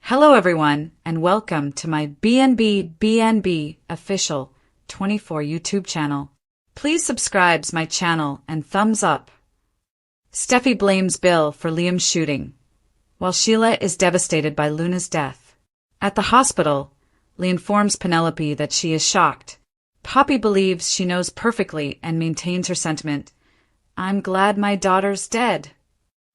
Hello everyone, and welcome to my BNB official 24 YouTube channel. Please subscribe my channel and thumbs up. Steffi blames Bill for Liam's shooting, while Sheila is devastated by Luna's death. At the hospital, Lee informs Penelope that she is shocked. Poppy believes she knows perfectly and maintains her sentiment. I'm glad my daughter's dead.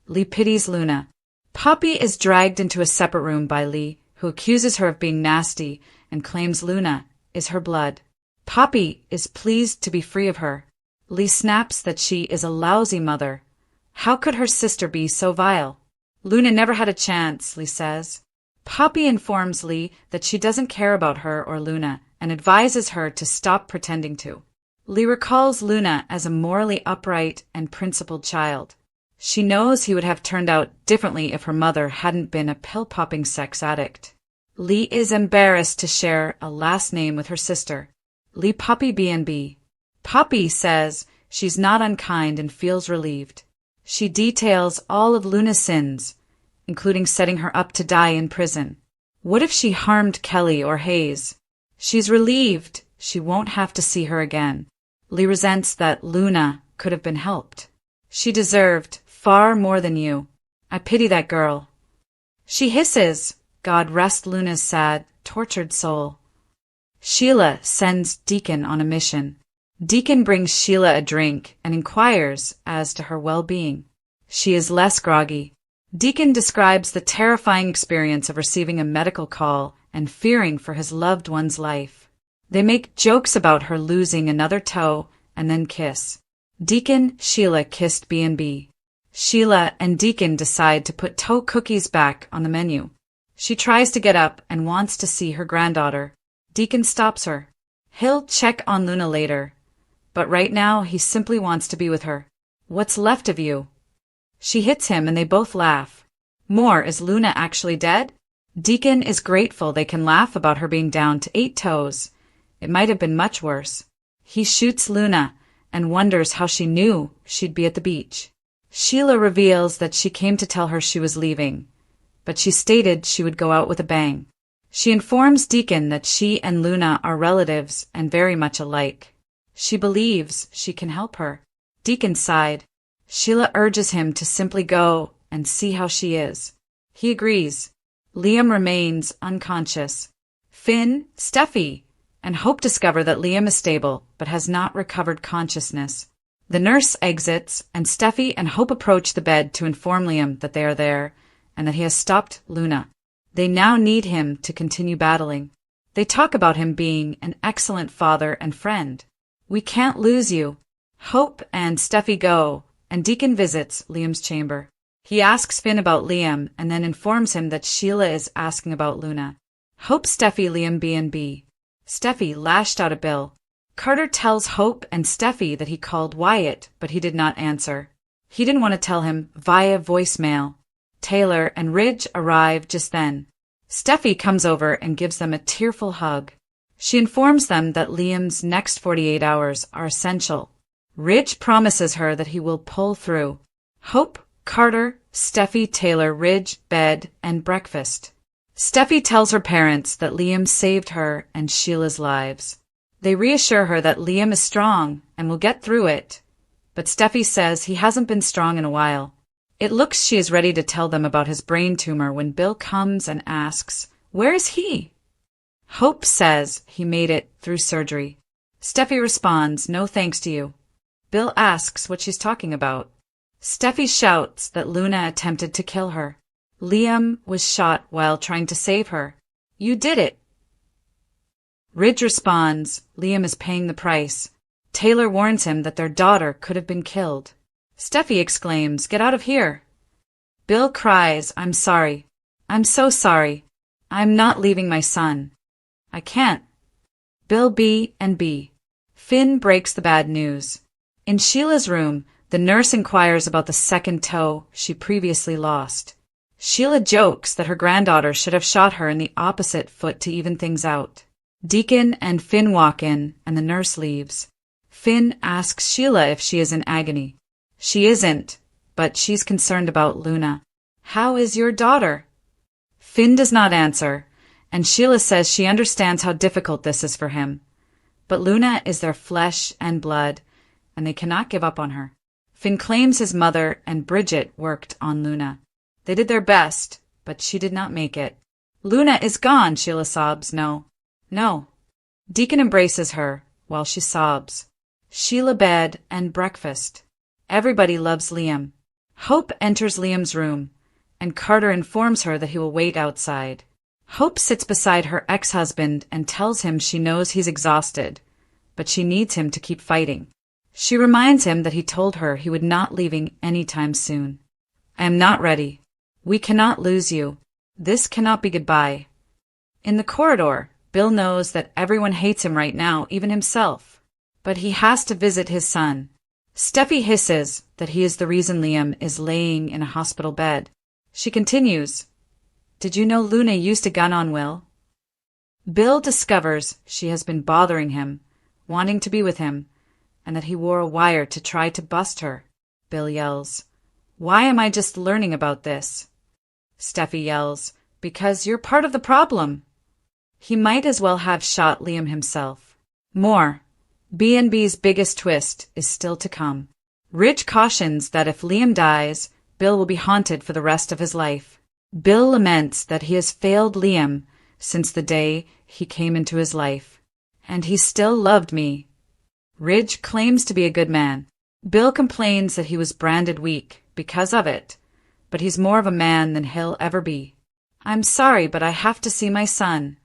Lee pities Luna. Poppy is dragged into a separate room by Lee, who accuses her of being nasty and claims Luna is her blood. Poppy is pleased to be free of her. Lee snaps that she is a lousy mother. How could her sister be so vile? Luna never had a chance, Lee says. Poppy informs Lee that she doesn't care about her or Luna and advises her to stop pretending to. Lee recalls Luna as a morally upright and principled child. She knows he would have turned out differently if her mother hadn't been a pill-popping sex addict. Lee is embarrassed to share a last name with her sister. Lee Poppy BNB. Poppy says she's not unkind and feels relieved. She details all of Luna's sins, including setting her up to die in prison. What if she harmed Kelly or Hayes? She's relieved she won't have to see her again. Lee resents that Luna could have been helped. She deserved far more than you. I pity that girl. She hisses, God rest Luna's sad, tortured soul. Sheila sends Deacon on a mission. Deacon brings Sheila a drink and inquires as to her well-being. She is less groggy. Deacon describes the terrifying experience of receiving a medical call and fearing for his loved one's life. They make jokes about her losing another toe and then kiss. Deacon, Sheila kissed B&B. Sheila and Deacon decide to put toe cookies back on the menu. She tries to get up and wants to see her granddaughter. Deacon stops her. He'll check on Luna later, but right now he simply wants to be with her. What's left of you? She hits him and they both laugh. More, is Luna actually dead? Deacon is grateful they can laugh about her being down to 8 toes. It might have been much worse. He shoots Luna and wonders how she knew she'd be at the beach. Sheila reveals that she came to tell her she was leaving, but she stated she would go out with a bang. She informs Deacon that she and Luna are relatives and very much alike. She believes she can help her. Deacon sighed. Sheila urges him to simply go and see how she is. He agrees. Liam remains unconscious. Finn, Steffi, and Hope discover that Liam is stable but has not recovered consciousness. The nurse exits, and Steffi and Hope approach the bed to inform Liam that they are there and that he has stopped Luna. They now need him to continue battling. They talk about him being an excellent father and friend. We can't lose you. Hope and Steffi go, and Deacon visits Liam's chamber. He asks Finn about Liam and then informs him that Sheila is asking about Luna. Hope, Steffi, Liam B&B. Steffi lashed out at Bill. Carter tells Hope and Steffi that he called Wyatt, but he did not answer. He didn't want to tell him via voicemail. Taylor and Ridge arrive just then. Steffi comes over and gives them a tearful hug. She informs them that Liam's next 48 hours are essential. Ridge promises her that he will pull through. Hope, Carter, Steffi, Taylor, Ridge, bed, and breakfast. Steffi tells her parents that Liam saved her and Sheila's lives. They reassure her that Liam is strong and will get through it, but Steffi says he hasn't been strong in a while. It looks she is ready to tell them about his brain tumor when Bill comes and asks, "Where is he?" Hope says he made it through surgery. Steffi responds, "No thanks to you." Bill asks what she's talking about. Steffi shouts that Luna attempted to kill her. Liam was shot while trying to save her. You did it. Ridge responds, Liam is paying the price. Taylor warns him that their daughter could have been killed. Steffi exclaims, "Get out of here." Bill cries, "I'm sorry. I'm so sorry. I'm not leaving my son. I can't." Bill B&B. Finn breaks the bad news. In Sheila's room, the nurse inquires about the second toe she previously lost. Sheila jokes that her granddaughter should have shot her in the opposite foot to even things out. Deacon and Finn walk in, and the nurse leaves. Finn asks Sheila if she is in agony. She isn't, but she's concerned about Luna. "How is your daughter?" Finn does not answer, and Sheila says she understands how difficult this is for him. But Luna is their flesh and blood, and they cannot give up on her. Finn claims his mother and Bridget worked on Luna. They did their best, but she did not make it. Luna is gone, Sheila sobs. No. No. Deacon embraces her while she sobs. Sheila bed and breakfast. Everybody loves Liam. Hope enters Liam's room, and Carter informs her that he will wait outside. Hope sits beside her ex-husband and tells him she knows he's exhausted, but she needs him to keep fighting. She reminds him that he told her he would not leaving any time soon. I am not ready. We cannot lose you. This cannot be goodbye. In the corridor, Bill knows that everyone hates him right now, even himself. But he has to visit his son. Steffi hisses that he is the reason Liam is laying in a hospital bed. She continues, "Did you know Luna used a gun on Will?" Bill discovers she has been bothering him, wanting to be with him, and that he wore a wire to try to bust her. Bill yells, "Why am I just learning about this?" Steffi yells, "Because you're part of the problem." He might as well have shot Liam himself. More. B&B's biggest twist is still to come. Ridge cautions that if Liam dies, Bill will be haunted for the rest of his life. Bill laments that he has failed Liam since the day he came into his life. And he still loved me. Ridge claims to be a good man. Bill complains that he was branded weak because of it, but he's more of a man than he'll ever be. "I'm sorry, but I have to see my son."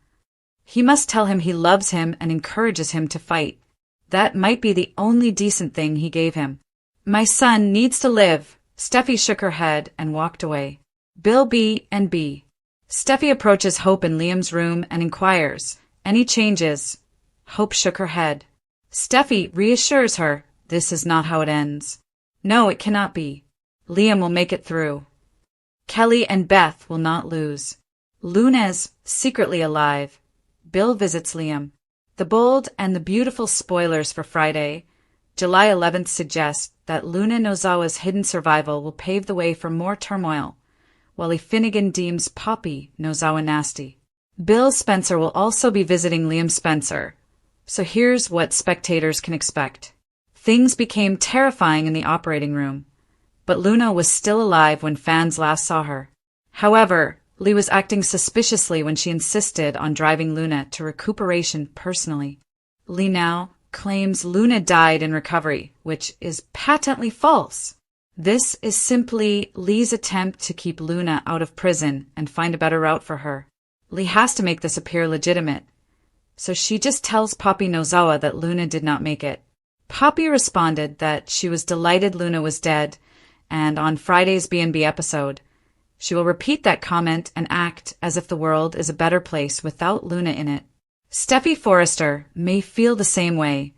He must tell him he loves him and encourages him to fight. That might be the only decent thing he gave him. "My son needs to live." Steffi shook her head and walked away. Bill B&B. Steffi approaches Hope in Liam's room and inquires, "Any changes?" Hope shook her head. Steffi reassures her, this is not how it ends. No, it cannot be. Liam will make it through. Kelly and Beth will not lose. Luna's secretly alive. Bill visits Liam. The bold and the beautiful spoilers for Friday, July 11th suggest that Luna Nozawa's hidden survival will pave the way for more turmoil, while Finnegan deems Poppy Nozawa nasty. Bill Spencer will also be visiting Liam Spencer, so here's what spectators can expect. Things became terrifying in the operating room, but Luna was still alive when fans last saw her. However, Lee was acting suspiciously when she insisted on driving Luna to recuperation personally. Lee now claims Luna died in recovery, which is patently false. This is simply Lee's attempt to keep Luna out of prison and find a better route for her. Lee has to make this appear legitimate, so she just tells Poppy Nozawa that Luna did not make it. Poppy responded that she was delighted Luna was dead, and on Friday's B&B episode, she will repeat that comment and act as if the world is a better place without Luna in it. Steffi Forrester may feel the same way,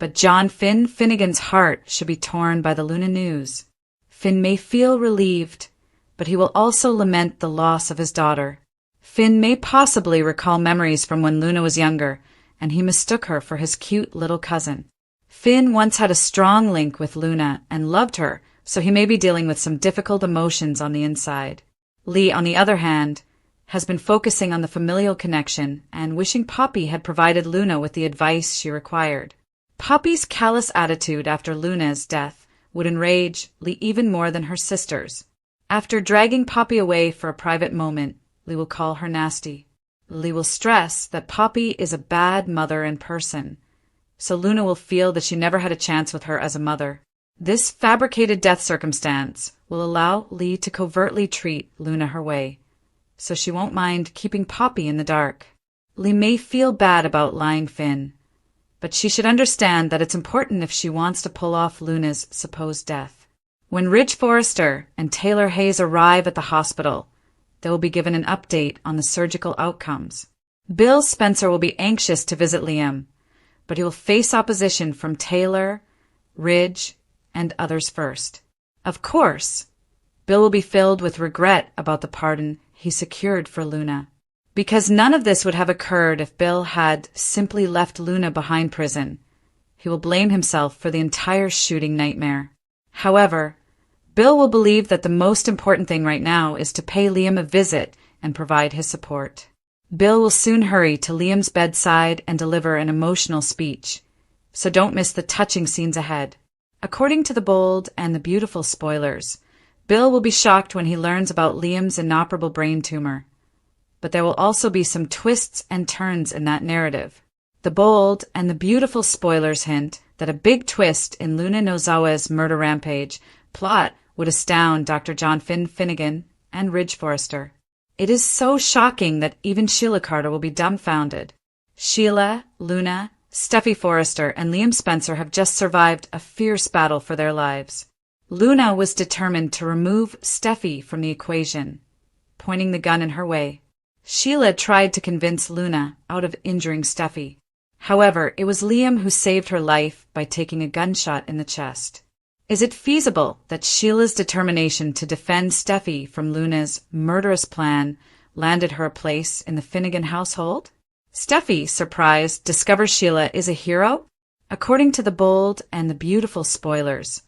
but John Finnegan's heart should be torn by the Luna news. Finn may feel relieved, but he will also lament the loss of his daughter. Finn may possibly recall memories from when Luna was younger, and he mistook her for his cute little cousin. Finn once had a strong link with Luna and loved her, so he may be dealing with some difficult emotions on the inside. Lee, on the other hand, has been focusing on the familial connection and wishing Poppy had provided Luna with the advice she required. Poppy's callous attitude after Luna's death would enrage Lee even more than her sisters. After dragging Poppy away for a private moment, Lee will call her nasty. Lee will stress that Poppy is a bad mother in person, so Luna will feel that she never had a chance with her as a mother. This fabricated death circumstance will allow Lee to covertly treat Luna her way, so she won't mind keeping Poppy in the dark. Lee may feel bad about lying Finn, but she should understand that it's important if she wants to pull off Luna's supposed death. When Ridge Forrester and Taylor Hayes arrive at the hospital, they will be given an update on the surgical outcomes. Bill Spencer will be anxious to visit Liam, but he will face opposition from Taylor, Ridge, and others first. Of course, Bill will be filled with regret about the pardon he secured for Luna, because none of this would have occurred if Bill had simply left Luna behind prison. He will blame himself for the entire shooting nightmare. However, Bill will believe that the most important thing right now is to pay Liam a visit and provide his support. Bill will soon hurry to Liam's bedside and deliver an emotional speech, so don't miss the touching scenes ahead. According to The Bold and the Beautiful spoilers, Bill will be shocked when he learns about Liam's inoperable brain tumor. But there will also be some twists and turns in that narrative. The Bold and the Beautiful spoilers hint that a big twist in Luna Nozawa's murder rampage plot would astound Dr. John Finnegan and Ridge Forrester. It is so shocking that even Sheila Carter will be dumbfounded. Sheila, Luna, Steffy Forrester, and Liam Spencer have just survived a fierce battle for their lives. Luna was determined to remove Steffy from the equation, pointing the gun in her way. Sheila tried to convince Luna out of injuring Steffy. However, it was Liam who saved her life by taking a gunshot in the chest. Is it feasible that Sheila's determination to defend Steffy from Luna's murderous plan landed her a place in the Finnegan household? Steffy, surprised, discovers Sheila is a hero? According to The Bold and the Beautiful spoilers,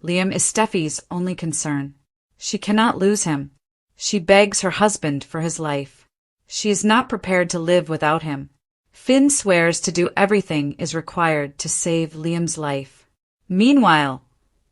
Liam is Steffy's only concern. She cannot lose him. She begs her husband for his life. She is not prepared to live without him. Finn swears to do everything is required to save Liam's life. Meanwhile,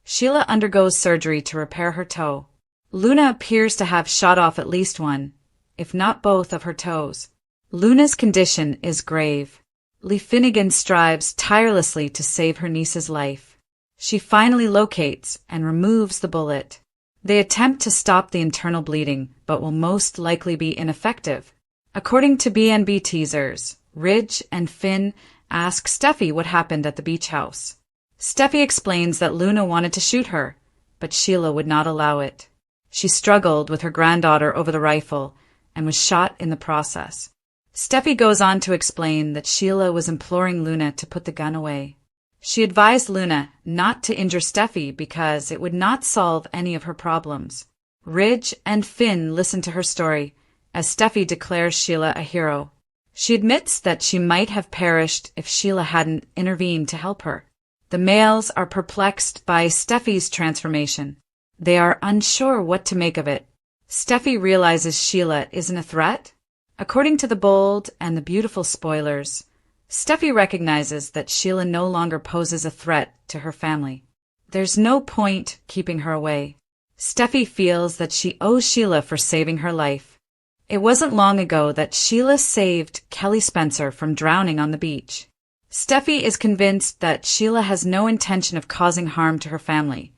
Sheila undergoes surgery to repair her toe. Luna appears to have shot off at least one, if not both, of her toes. Luna's condition is grave. Lee Finnegan strives tirelessly to save her niece's life. She finally locates and removes the bullet. They attempt to stop the internal bleeding, but will most likely be ineffective. According to BNB teasers, Ridge and Finn ask Steffy what happened at the beach house. Steffy explains that Luna wanted to shoot her, but Sheila would not allow it. She struggled with her granddaughter over the rifle and was shot in the process. Steffy goes on to explain that Sheila was imploring Luna to put the gun away. She advised Luna not to injure Steffy because it would not solve any of her problems. Ridge and Finn listen to her story as Steffy declares Sheila a hero. She admits that she might have perished if Sheila hadn't intervened to help her. The males are perplexed by Steffy's transformation. They are unsure what to make of it. Steffy realizes Sheila isn't a threat. According to The Bold and the Beautiful spoilers, Steffy recognizes that Sheila no longer poses a threat to her family. There's no point keeping her away. Steffy feels that she owes Sheila for saving her life. It wasn't long ago that Sheila saved Kelly Spencer from drowning on the beach. Steffy is convinced that Sheila has no intention of causing harm to her family,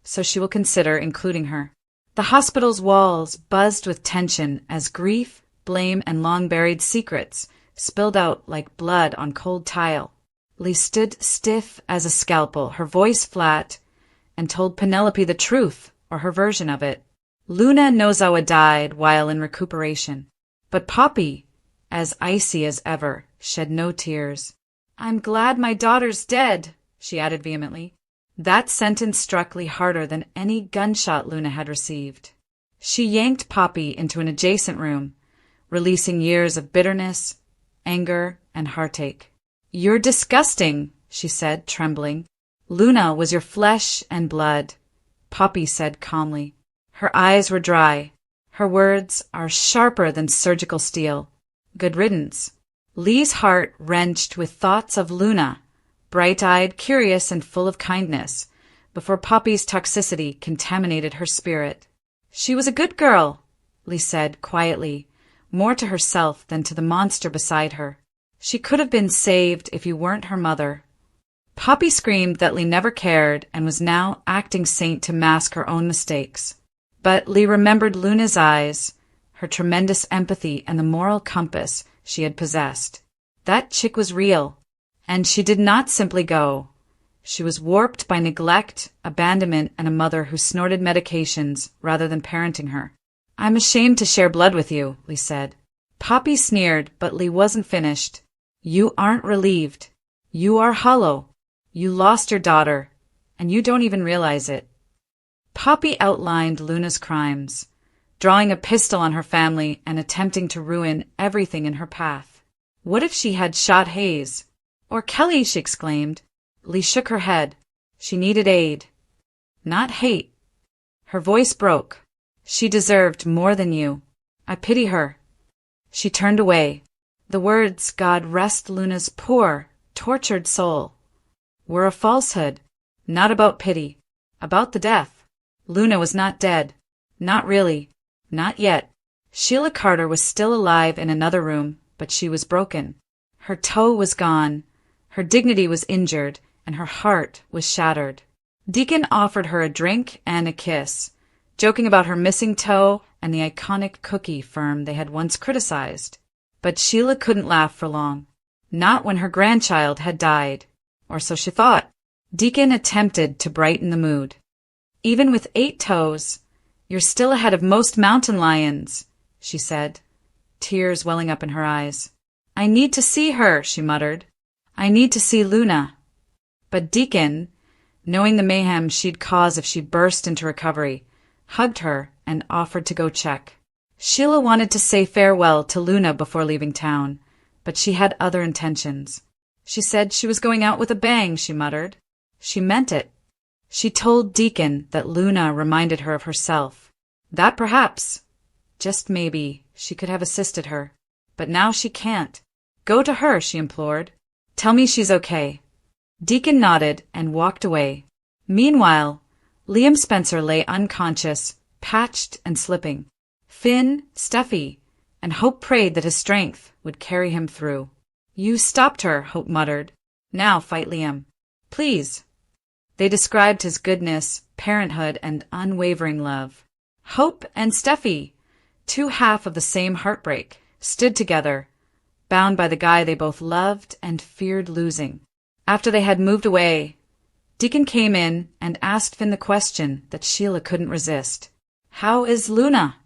so she will consider including her. The hospital's walls buzzed with tension as grief, blame, and long-buried secrets spilled out like blood on cold tile. Lee stood stiff as a scalpel, her voice flat, and told Penelope the truth, or her version of it. Luna Nozawa died while in recuperation, but Poppy, as icy as ever, shed no tears. "I'm glad my daughter's dead," she added vehemently. That sentence struck Lee harder than any gunshot Luna had received. She yanked Poppy into an adjacent room, releasing years of bitterness, anger, and heartache. "You're disgusting," she said, trembling. "Luna was your flesh and blood," Poppy said calmly. Her eyes were dry. Her words are sharper than surgical steel. "Good riddance." Lee's heart wrenched with thoughts of Luna, bright-eyed, curious, and full of kindness, before Poppy's toxicity contaminated her spirit. "She was a good girl," Lee said quietly, more to herself than to the monster beside her. "She could have been saved if you weren't her mother." Poppy screamed that Lee never cared and was now acting saint to mask her own mistakes. But Lee remembered Luna's eyes, her tremendous empathy, and the moral compass she had possessed. That chick was real, and she did not simply go. She was warped by neglect, abandonment, and a mother who snorted medications rather than parenting her. "I'm ashamed to share blood with you," Lee said. Poppy sneered, but Lee wasn't finished. "You aren't relieved. You are hollow. You lost your daughter, and you don't even realize it." Poppy outlined Luna's crimes, drawing a pistol on her family and attempting to ruin everything in her path. What if she had shot Hayes? Or Kelly, she exclaimed. Lee shook her head. She needed aid, not hate. Her voice broke. "She deserved more than you. I pity her." She turned away. The words, "God rest Luna's poor, tortured soul," were a falsehood, not about pity, about the death. Luna was not dead. Not really. Not yet. Sheila Carter was still alive in another room, but she was broken. Her toe was gone, her dignity was injured, and her heart was shattered. Deacon offered her a drink and a kiss, joking about her missing toe and the iconic cookie firm they had once criticized. But Sheila couldn't laugh for long. Not when her grandchild had died, or so she thought. Deacon attempted to brighten the mood. "Even with 8 toes, you're still ahead of most mountain lions," she said, tears welling up in her eyes. "I need to see her," she muttered. "I need to see Luna." But Deacon, knowing the mayhem she'd cause if she burst into recovery, hugged her and offered to go check. Sheila wanted to say farewell to Luna before leaving town, but she had other intentions. "She said she was going out with a bang," she muttered. She meant it. She told Deacon that Luna reminded her of herself. That perhaps, just maybe, she could have assisted her. But now she can't. "Go to her," she implored. "Tell me she's okay." Deacon nodded and walked away. Meanwhile, Liam Spencer lay unconscious, patched and slipping. Finn, Steffi, and Hope prayed that his strength would carry him through. "You stopped her," Hope muttered. "Now fight Liam. Please." They described his goodness, parenthood, and unwavering love. Hope and Steffi, two half of the same heartbreak, stood together, bound by the guy they both loved and feared losing. After they had moved away, Deacon came in and asked Finn the question that Sheila couldn't resist. "How is Luna?"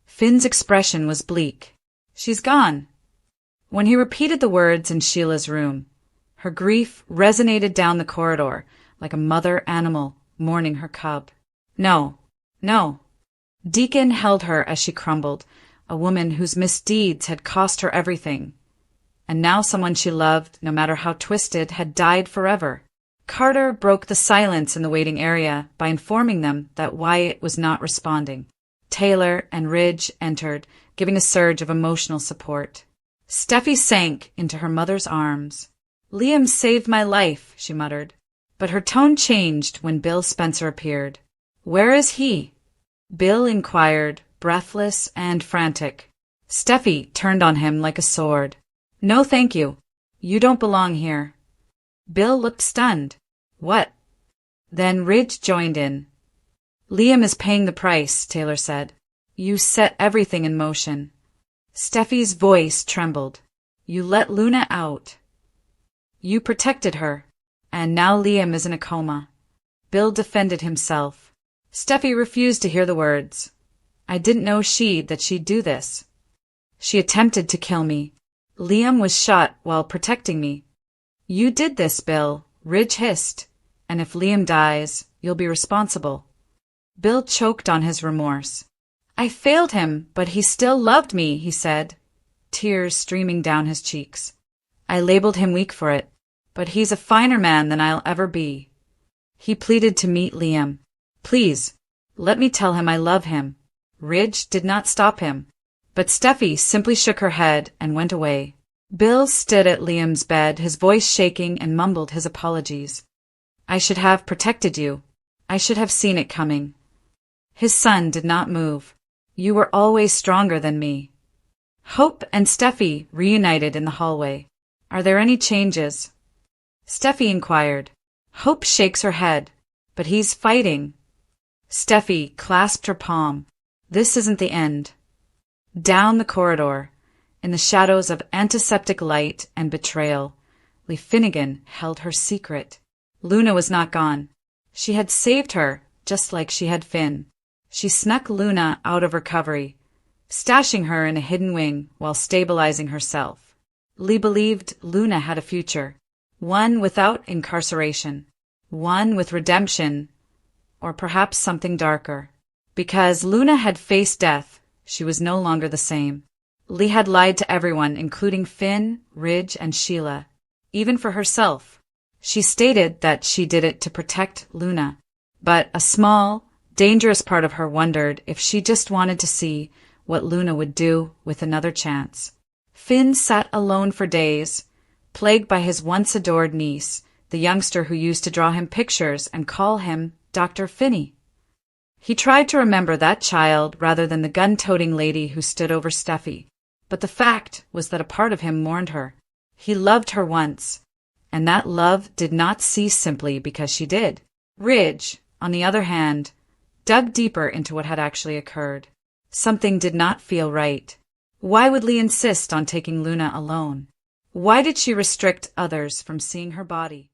Finn's expression was bleak. "She's gone." When he repeated the words in Sheila's room, her grief resonated down the corridor like a mother animal mourning her cub. "No, no." Deacon held her as she crumbled, a woman whose misdeeds had cost her everything. And now someone she loved, no matter how twisted, had died forever. Carter broke the silence in the waiting area by informing them that Wyatt was not responding. Taylor and Ridge entered, giving a surge of emotional support. Steffi sank into her mother's arms. "Liam saved my life," she muttered. But her tone changed when Bill Spencer appeared. "Where is he?" Bill inquired, breathless and frantic. Steffi turned on him like a sword. "No, thank you. You don't belong here." Bill looked stunned. "What?" Then Ridge joined in. "Liam is paying the price," Taylor said. "You set everything in motion." Steffi's voice trembled. "You let Luna out. You protected her. And now Liam is in a coma." Bill defended himself. Steffi refused to hear the words. "I didn't know that she'd do this. She attempted to kill me. Liam was shot while protecting me." "You did this, Bill," Ridge hissed. "And if Liam dies, you'll be responsible." Bill choked on his remorse. "I failed him, but he still loved me," he said, tears streaming down his cheeks. "I labeled him weak for it, but he's a finer man than I'll ever be." He pleaded to meet Liam. "Please, let me tell him I love him." Ridge did not stop him, but Steffi simply shook her head and went away. Bill stood at Liam's bed, his voice shaking, and mumbled his apologies. "I should have protected you. I should have seen it coming." His son did not move. "You were always stronger than me." Hope and Steffi reunited in the hallway. "Are there any changes?" Steffi inquired. Hope shakes her head. "But he's fighting." Steffi clasped her palm. "This isn't the end." Down the corridor, in the shadows of antiseptic light and betrayal, Lee Finnegan held her secret. Luna was not gone. She had saved her, just like she had Finn. She snuck Luna out of recovery, stashing her in a hidden wing while stabilizing herself. Lee believed Luna had a future, one without incarceration, one with redemption, or perhaps something darker. Because Luna had faced death, she was no longer the same. Lee had lied to everyone, including Finn, Ridge, and Sheila, even for herself. She stated that she did it to protect Luna, but a small, dangerous part of her wondered if she just wanted to see what Luna would do with another chance. Finn sat alone for days, plagued by his once adored niece, the youngster who used to draw him pictures and call him Dr. Finney. He tried to remember that child rather than the gun-toting lady who stood over Steffi, but the fact was that a part of him mourned her. He loved her once, and that love did not cease simply because she did. Ridge, on the other hand, dug deeper into what had actually occurred. Something did not feel right. Why would Lee insist on taking Luna alone? Why did she restrict others from seeing her body?